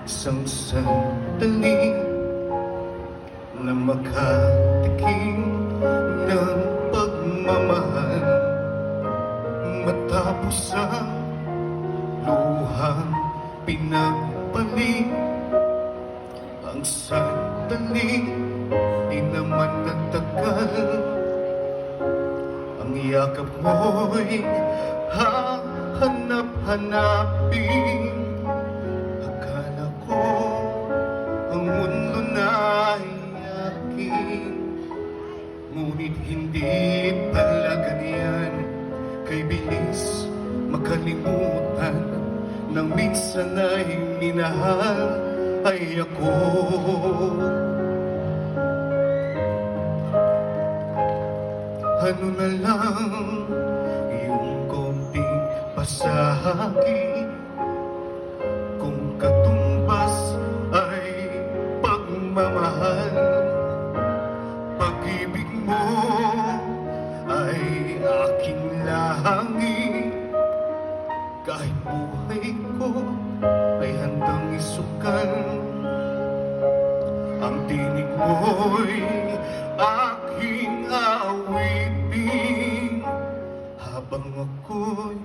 isang sandali na makatikim ng pagmamahal matapos ang luhang pinagpalit. Ang sandali di naman nagtagal, ang yakap mo'y hahanap-hanapin. Akala ko ang mundo na'y akin, ngunit hindi pala ganyan. Kay bilis makalimutan nang minsan ay minahal ay ako. Ano na lang yung konting pasahagi, kung katumbas ay pagmamahal. Pag-ibig mo ay aking langit, kahit buhay ko ay handang isukal. Ang tinig mo'y aking awitin habang ako'y